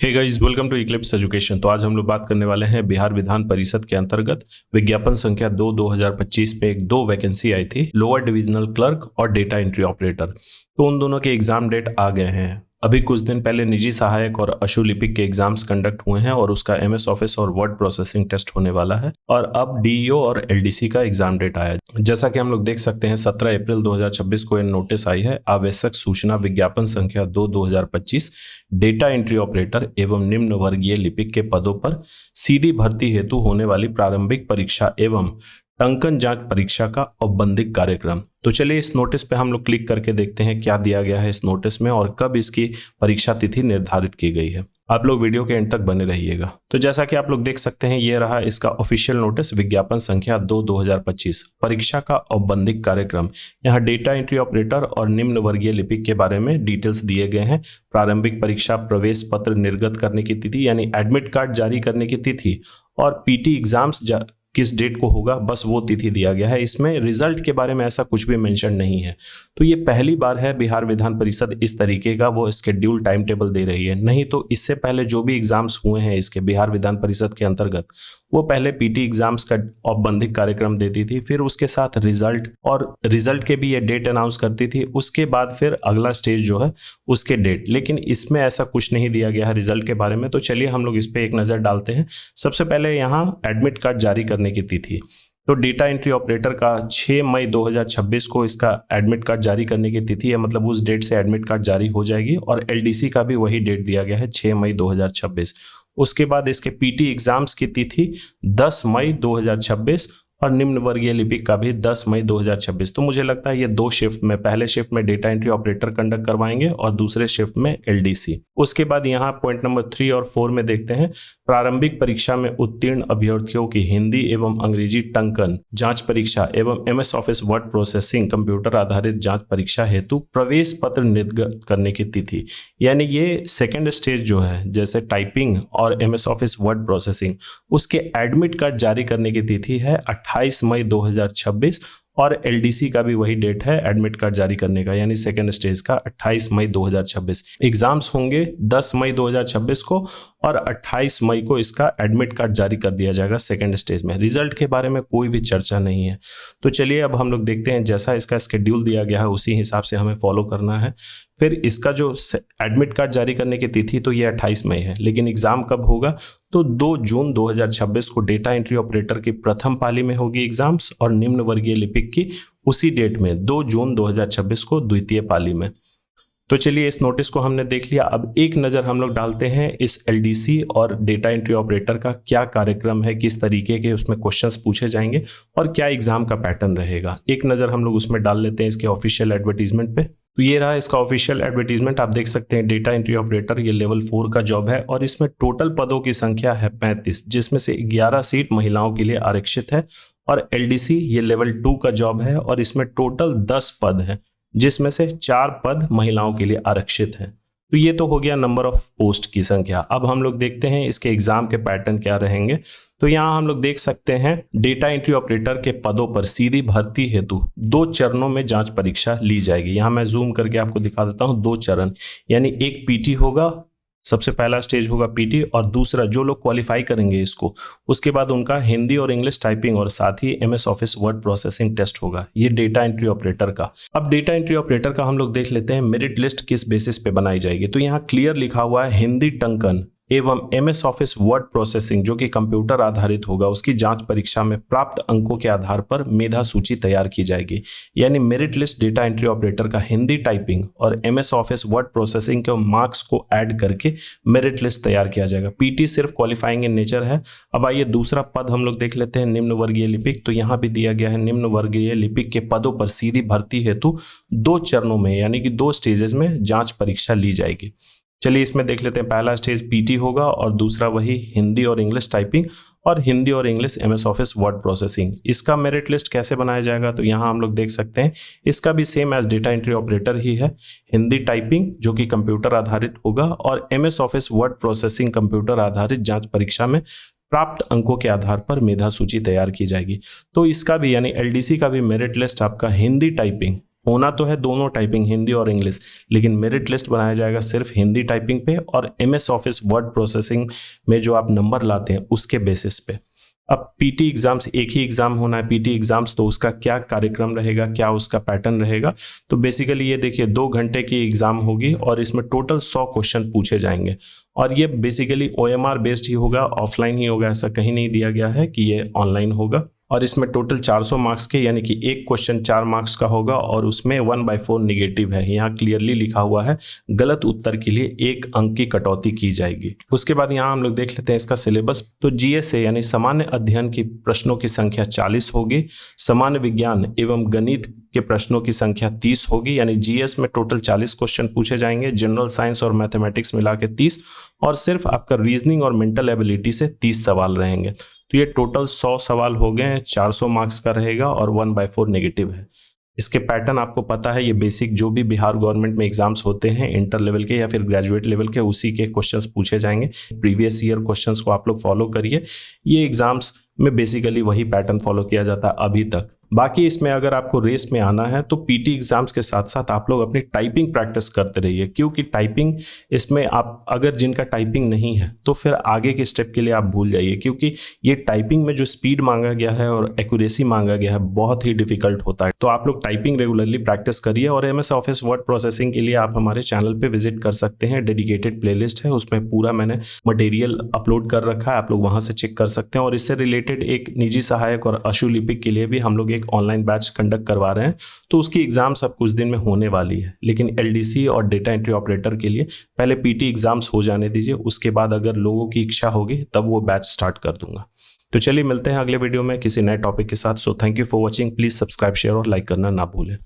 Hey guys, welcome to Eclipse Education. तो आज हम लोग बात करने वाले हैं बिहार विधान परिषद के अंतर्गत विज्ञापन संख्या 2025 पे एक दो वैकेंसी आई थी, लोअर डिविजनल क्लर्क और डेटा एंट्री ऑपरेटर। तो उन दोनों के एग्जाम डेट आ गए हैं। अभी कुछ दिन पहले निजी सहायक और अशुलिपिक के एग्जाम्स कंडक्ट हुए हैं और उसका एमएस ऑफिस और वर्ड प्रोसेसिंग टेस्ट होने वाला है। और अब डीईओ और एलडीसी का एग्जाम डेट आया। जैसा कि हम लोग देख सकते हैं 17 अप्रैल 2026 को यह नोटिस आई है। आवश्यक सूचना विज्ञापन संख्या 2025 डेटा एंट्री ऑपरेटर एवं निम्न वर्गीय लिपिक के पदों पर सीधी भर्ती हेतु होने वाली प्रारंभिक परीक्षा एवं टंकन जांच परीक्षा का औपबंधिक कार्यक्रम। तो चलिए इस नोटिस पे हम लोग क्लिक करके देखते हैं क्या दिया गया है इस नोटिस में और कब इसकी परीक्षा तिथि निर्धारित की गई है। आप लोग वीडियो के एंड तक बने रहिएगा। तो जैसा कि आप लोग देख सकते हैं, ये रहा इसका ऑफिशियल नोटिस विज्ञापन संख्या 2025 परीक्षा का औपबंधिक कार्यक्रम। यहाँ डेटा एंट्री ऑपरेटर और निम्न वर्गीय लिपिक के बारे में डिटेल्स दिए गए हैं। प्रारंभिक परीक्षा प्रवेश पत्र निर्गत करने की तिथि यानी एडमिट कार्ड जारी करने की तिथि और पीटी एग्जाम्स किस डेट को होगा, बस वो तिथि दिया गया है। इसमें रिजल्ट के बारे में ऐसा कुछ भी मेंशन नहीं है। तो ये पहली बार है बिहार विधान परिषद इस तरीके का वो शेड्यूल टाइम टेबल दे रही है। नहीं तो इससे पहले जो भी एग्जाम्स हुए हैं इसके बिहार विधान परिषद के अंतर्गत, वो पहले पीटी एग्जाम्स का औपबंधिक कार्यक्रम देती थी, फिर उसके साथ रिजल्ट और रिजल्ट के भी ये डेट अनाउंस करती थी। उसके बाद फिर अगला स्टेज जो है उसके डेट, लेकिन इसमें ऐसा कुछ नहीं दिया गया है रिजल्ट के बारे में। तो चलिए हम लोग इस पे एक नज़र डालते हैं। सबसे पहले यहाँ एडमिट कार्ड जारी करने की तिथि, तो डेटा एंट्री ऑपरेटर का 6 मई 2026 को इसका एडमिट कार्ड जारी करने की तिथि है, मतलब उस डेट से एडमिट कार्ड जारी हो जाएगी। और एलडीसी का भी वही डेट दिया गया है 6 मई 2026। उसके बाद इसके पीटी एग्जाम्स की तिथि 10 मई 2026 और निम्न वर्गीय लिपिक का भी 10 मई 2026। तो मुझे लगता है ये दो शिफ्ट में, पहले शिफ्ट में डेटा एंट्री ऑपरेटर कंडक्ट करवाएंगे और दूसरे शिफ्ट में एलडीसी। उसके बाद यहाँ पॉइंट नंबर 3 और 4 में देखते हैं, प्रारंभिक परीक्षा में उत्तीर्ण अभ्यर्थियों की हिंदी एवं अंग्रेजी टंकन जांच परीक्षा एवं MS Office word processing computer आधारित जांच परीक्षा हेतु प्रवेश पत्र निर्गत करने की तिथि, यानी ये सेकेंड स्टेज जो है, जैसे टाइपिंग और एमएस ऑफिस वर्ड प्रोसेसिंग, उसके एडमिट कार्ड जारी करने की तिथि है 28 मई 2026 और एलडीसी का भी वही डेट है एडमिट कार्ड जारी करने का, यानी सेकेंड स्टेज का 28 मई 2026। एग्जाम्स होंगे 10 मई 2026 को और 28 मई को इसका एडमिट कार्ड जारी कर दिया जाएगा सेकेंड स्टेज में। रिजल्ट के बारे में कोई भी चर्चा नहीं है। तो चलिए अब हम लोग देखते हैं, जैसा इसका शेड्यूल दिया गया है उसी हिसाब से हमें फॉलो करना है। फिर इसका जो एडमिट कार्ड जारी करने की तिथि तो ये 28 मई है, लेकिन एग्जाम कब होगा तो 2 जून 2026 को डेटा एंट्री ऑपरेटर की प्रथम पाली में होगी एग्जाम्स और निम्न वर्गीय लिपिक की उसी डेट में 2 जून 2026 को द्वितीय पाली में। तो चलिए इस नोटिस को हमने देख लिया। अब एक नज़र हम लोग डालते हैं इस एलडीसी और डेटा एंट्री ऑपरेटर का क्या कार्यक्रम है, किस तरीके के उसमें क्वेश्चंस पूछे जाएंगे और क्या एग्जाम का पैटर्न रहेगा। एक नज़र हम लोग उसमें डाल लेते हैं इसके ऑफिशियल एडवर्टीजमेंट पे। तो ये रहा इसका ऑफिशियल एडवर्टीजमेंट। आप देख सकते हैं डेटा एंट्री ऑपरेटर ये लेवल 4 का जॉब है और इसमें टोटल पदों की संख्या है 35, जिसमें से 11 सीट महिलाओं के लिए आरक्षित है। और एलडीसी ये लेवल 2 का जॉब है और इसमें टोटल 10 पद हैं, जिसमें से 4 पद महिलाओं के लिए आरक्षित हैं। तो ये तो हो गया नंबर ऑफ पोस्ट की संख्या। अब हम लोग देखते हैं इसके एग्जाम के पैटर्न क्या रहेंगे। तो यहाँ हम लोग देख सकते हैं डेटा एंट्री ऑपरेटर के पदों पर सीधी भर्ती हेतु 2 चरणों में जांच परीक्षा ली जाएगी। यहाँ मैं जूम करके आपको दिखा देता हूँ। 2 चरण, यानी एक पीटी होगा, सबसे पहला स्टेज होगा पीटी, और दूसरा जो लोग क्वालिफाई करेंगे इसको, उसके बाद उनका हिंदी और इंग्लिश टाइपिंग और साथ ही MS Office word processing test होगा। ये डेटा एंट्री ऑपरेटर का। अब डेटा एंट्री ऑपरेटर का हम लोग देख लेते हैं मेरिट लिस्ट किस बेसिस पे बनाई जाएगी। तो यहाँ क्लियर लिखा हुआ है हिंदी टंकन एवं एमएस ऑफिस वर्ड प्रोसेसिंग जो कि कंप्यूटर आधारित होगा, उसकी जांच परीक्षा में प्राप्त अंकों के आधार पर मेधा सूची तैयार की जाएगी। यानी merit list data entry operator का हिंदी टाइपिंग और एमएस ऑफिस वर्ड प्रोसेसिंग के मार्क्स को ऐड करके मेरिट लिस्ट तैयार किया जाएगा। पीटी सिर्फ क्वालिफाइंग इन नेचर है। अब आइए दूसरा पद हम लोग देख लेते हैं, निम्न वर्गीय लिपिक। तो यहाँ भी दिया गया है निम्न वर्गीय लिपिक के पदों पर सीधी भर्ती हेतु 2 चरणों में, यानी कि 2 स्टेजेस में जांच परीक्षा ली जाएगी। चलिए इसमें देख लेते हैं, पहला स्टेज पीटी होगा और दूसरा वही हिंदी और इंग्लिश टाइपिंग और हिंदी और English MS Office word processing. इसका मेरिट लिस्ट कैसे बनाया जाएगा तो यहाँ हम लोग देख सकते हैं इसका भी same age data entry operator ही है। हिंदी टाइपिंग जो कि कंप्यूटर आधारित होगा और MS Office word processing computer आधारित जांच परीक्षा में प्राप्त अंकों के आधार पर मेधा सूची तैयार की जाएगी। तो इसका भी यानी एलडीसी का भी मेरिट लिस्ट आपका हिंदी टाइपिंग होना तो है दोनों टाइपिंग, हिंदी और इंग्लिश, लेकिन मेरिट लिस्ट बनाया जाएगा सिर्फ हिंदी टाइपिंग पे और MS ऑफिस वर्ड प्रोसेसिंग में जो आप नंबर लाते हैं उसके बेसिस पे। अब PT एग्जाम्स, एक ही एग्जाम होना है PT एग्जाम्स, तो उसका क्या कार्यक्रम रहेगा, क्या उसका पैटर्न रहेगा, तो बेसिकली ये देखिए 2 घंटे की एग्जाम होगी और इसमें टोटल 100 क्वेश्चन पूछे जाएंगे और ये बेसिकली OMR बेस्ड ही होगा, ऑफलाइन ही होगा, ऐसा कहीं नहीं दिया गया है कि ये ऑनलाइन होगा। और इसमें टोटल 400 मार्क्स के, यानी कि एक क्वेश्चन 4 मार्क्स का होगा और उसमें 1/4 निगेटिव है। यहाँ क्लियरली लिखा हुआ है गलत उत्तर के लिए 1 अंक की कटौती की जाएगी। उसके बाद यहाँ हम लोग देख लेते हैं इसका सिलेबस। तो GSA यानी सामान्य अध्ययन की प्रश्नों की संख्या 40 होगी, सामान्य विज्ञान एवं गणित के प्रश्नों की संख्या 30 होगी, यानी GS में टोटल 40 क्वेश्चन पूछे जाएंगे, जनरल साइंस और मैथमेटिक्स मिला के 30, और सिर्फ आपका रीजनिंग और मेंटल एबिलिटी से 30 सवाल रहेंगे। तो ये टोटल 100 सवाल हो गए हैं, 400 मार्क्स का रहेगा और 1/4 नेगेटिव है। इसके पैटर्न आपको पता है, ये बेसिक जो भी बिहार गवर्नमेंट में एग्जाम्स होते हैं इंटर लेवल के या फिर ग्रेजुएट लेवल के, उसी के क्वेश्चंस पूछे जाएंगे। प्रीवियस ईयर क्वेश्चंस को आप लोग फॉलो करिए, ये एग्जाम्स में बेसिकली वही पैटर्न फॉलो किया जाता है अभी तक। बाकी इसमें अगर आपको रेस में आना है तो PT एग्जाम्स के साथ साथ आप लोग अपनी टाइपिंग प्रैक्टिस करते रहिए, क्योंकि टाइपिंग इसमें आप अगर जिनका टाइपिंग नहीं है तो फिर आगे के स्टेप के लिए आप भूल जाइए, क्योंकि ये टाइपिंग में जो स्पीड मांगा गया है और एक्यूरेसी मांगा गया है बहुत ही डिफिकल्ट होता है। तो आप लोग टाइपिंग रेगुलरली प्रैक्टिस करिए और MS ऑफिस वर्ड प्रोसेसिंग के लिए आप हमारे चैनल पे विजिट कर सकते हैं, डेडिकेटेड प्लेलिस्ट है, उसमें पूरा मैंने मटेरियल अपलोड कर रखा है, आप लोग वहां से चेक कर सकते हैं। और इससे रिलेटेड एक निजी सहायक और अशुलिपिक के लिए भी हम लोग ऑनलाइन बैच कंडक्ट करवा रहे हैं, तो उसकी एग्जाम्स अब कुछ दिन में होने वाली है। लेकिन LDC और डेटा एंट्री ऑपरेटर के लिए पहले PT एग्जाम्स हो जाने दीजिए, उसके बाद अगर लोगों की इच्छा होगी तब वो बैच स्टार्ट कर दूंगा। तो चलिए मिलते हैं अगले वीडियो में किसी नए टॉपिक के साथ। So thank you for watching, please subscribe, share और लाइक करना ना भूलें।